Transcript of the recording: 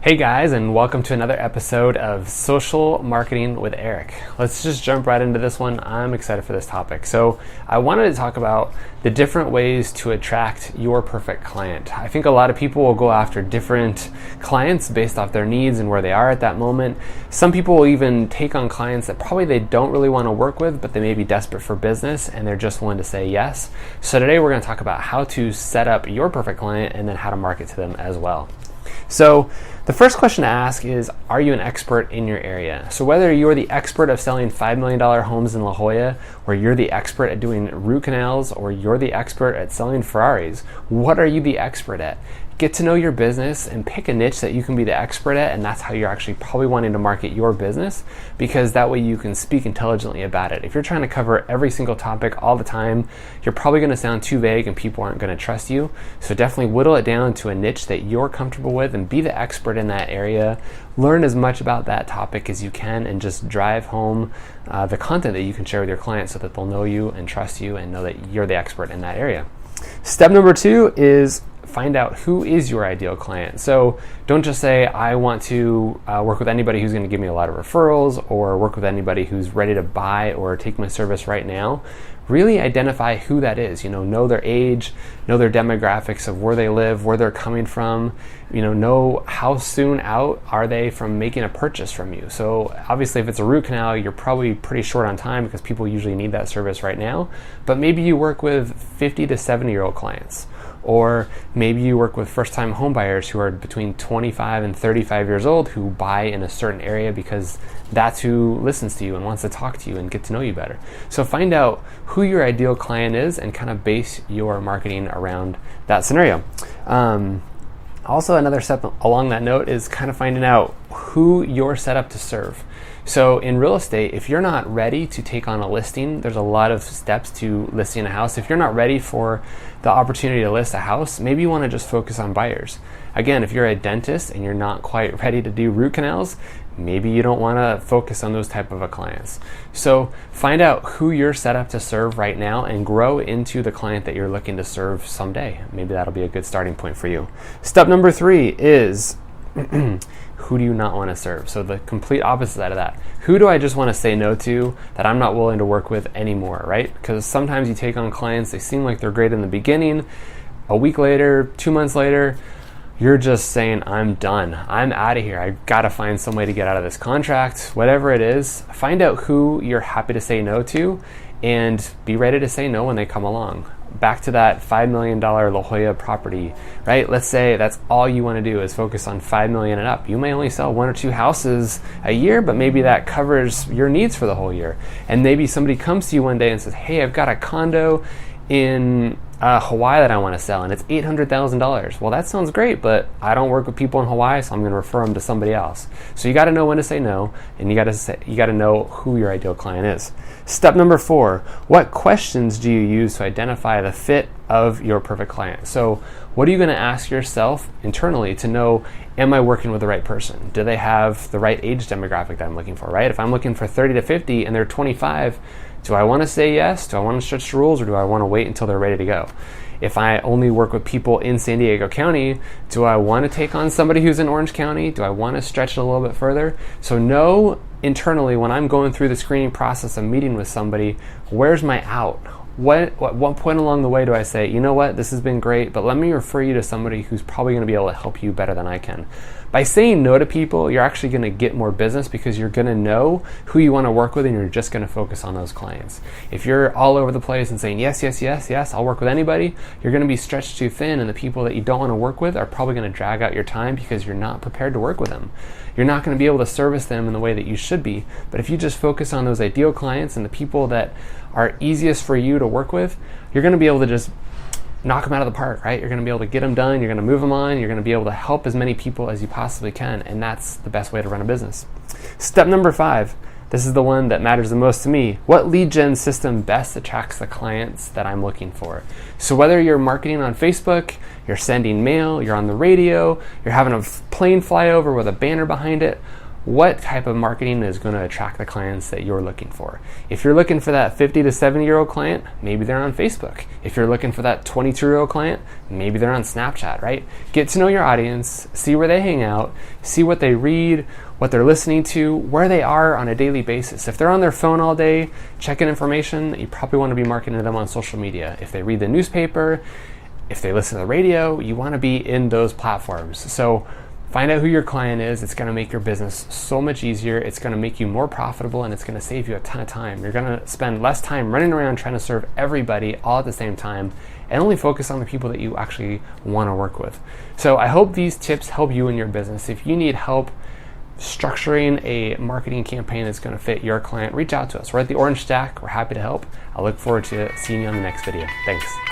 Hey guys, and welcome to another episode of Social Marketing with Eric. Let's just jump right into this one. I'm excited for this topic. So I wanted to talk about the different ways to attract your perfect client. I think a lot of people will go after different clients based off their needs and where they are at that moment. Some people will even take on clients that probably they don't really want to work with, but they may be desperate for business and they're just willing to say yes. So today we're going to talk about how to set up your perfect client and then how to market to them as well. So the first question to ask is, are you an expert in your area? So whether you're the expert of selling $5 million homes in La Jolla, or you're the expert at doing root canals, or you're the expert at selling Ferraris, what are you the expert at? Get to know your business and pick a niche that you can be the expert at, and that's how you're actually probably wanting to market your business, because that way you can speak intelligently about it. If you're trying to cover every single topic all the time, you're probably going to sound too vague and people aren't going to trust you. So definitely whittle it down to a niche that you're comfortable with and be the expert in that area. Learn as much about that topic as you can and just drive home the content that you can share with your clients so that they'll know you and trust you and know that you're the expert in that area. Step number 2 is find out who is your ideal client. So don't just say, I want to work with anybody who's going to give me a lot of referrals or work with anybody who's ready to buy or take my service right now. Really identify who that is. Know their age, know their demographics of where they live, where they're coming from, know how soon out are they from making a purchase from you. So obviously if it's a root canal, you're probably pretty short on time because people usually need that service right now. But maybe you work with 50 to 70-year-old clients. Or maybe you work with first-time home buyers who are between 25 and 35 years old who buy in a certain area because that's who listens to you and wants to talk to you and get to know you better. So find out who your ideal client is and kind of base your marketing around that scenario. Also, another step along that note is kind of finding out who you're set up to serve. So in real estate, if you're not ready to take on a listing, there's a lot of steps to listing a house. If you're not ready for the opportunity to list a house, maybe you want to just focus on buyers. Again, if you're a dentist and you're not quite ready to do root canals, maybe you don't want to focus on those type of clients. So find out who you're set up to serve right now and grow into the client that you're looking to serve someday. Maybe that'll be a good starting point for you. Step number 3 is who do you not want to serve? So the complete opposite side of that. Who do I just want to say no to that I'm not willing to work with anymore, right? Because sometimes you take on clients, they seem like they're great in the beginning. A week later, 2 months later, you're just saying, I'm done. I'm out of here. I've got to find some way to get out of this contract. Whatever it is, find out who you're happy to say no to and be ready to say no when they come along. Back to that $5 million La Jolla property, right? Let's say that's all you want to do is focus on $5 million and up. You may only sell 1 or 2 houses a year, but maybe that covers your needs for the whole year. And maybe somebody comes to you one day and says, hey, I've got a condo in Hawaii that I want to sell, and it's $800,000. Well, that sounds great, but I don't work with people in Hawaii, so I'm going to refer them to somebody else. So you got to know when to say no, and you got to know who your ideal client is. Step number 4: what questions do you use to identify the fit of your perfect client? So what are you going to ask yourself internally to know, am I working with the right person? Do they have the right age demographic that I'm looking for, right? If I'm looking for 30 to 50 and they're 25, do I want to say yes? Do I want to stretch the rules, or do I want to wait until they're ready to go? If I only work with people in San Diego County, do I want to take on somebody who's in Orange County? Do I want to stretch it a little bit further? So know internally when I'm going through the screening process of meeting with somebody, where's my out? At what point along the way do I say, you know what, this has been great, but let me refer you to somebody who's probably going to be able to help you better than I can. By saying no to people, you're actually going to get more business because you're going to know who you want to work with and you're just going to focus on those clients. If you're all over the place and saying yes, yes, yes, yes, I'll work with anybody, you're going to be stretched too thin, and the people that you don't want to work with are probably going to drag out your time because you're not prepared to work with them. You're not going to be able to service them in the way that you should be. But if you just focus on those ideal clients and the people that are easiest for you to work with, you're going to be able to just knock them out of the park, right? You're going to be able to get them done. You're going to move them on. You're going to be able to help as many people as you possibly can. And that's the best way to run a business. Step number 5. This is the one that matters the most to me. What lead gen system best attracts the clients that I'm looking for? So whether you're marketing on Facebook, you're sending mail, you're on the radio, you're having a plane fly over with a banner behind it, what type of marketing is going to attract the clients that you're looking for. If you're looking for that 50 to 70-year-old client, maybe they're on Facebook. If you're looking for that 22-year-old client, maybe they're on Snapchat, right? Get to know your audience, see where they hang out, see what they read, what they're listening to, where they are on a daily basis. If they're on their phone all day checking information, you probably want to be marketing to them on social media. If they read the newspaper, if they listen to the radio, you want to be in those platforms. So find out who your client is. It's going to make your business so much easier. It's going to make you more profitable, and it's going to save you a ton of time. You're going to spend less time running around trying to serve everybody all at the same time and only focus on the people that you actually want to work with. So I hope these tips help you in your business. If you need help structuring a marketing campaign that's going to fit your client, reach out to us. We're at the Orange Stack. We're happy to help. I look forward to seeing you on the next video. Thanks.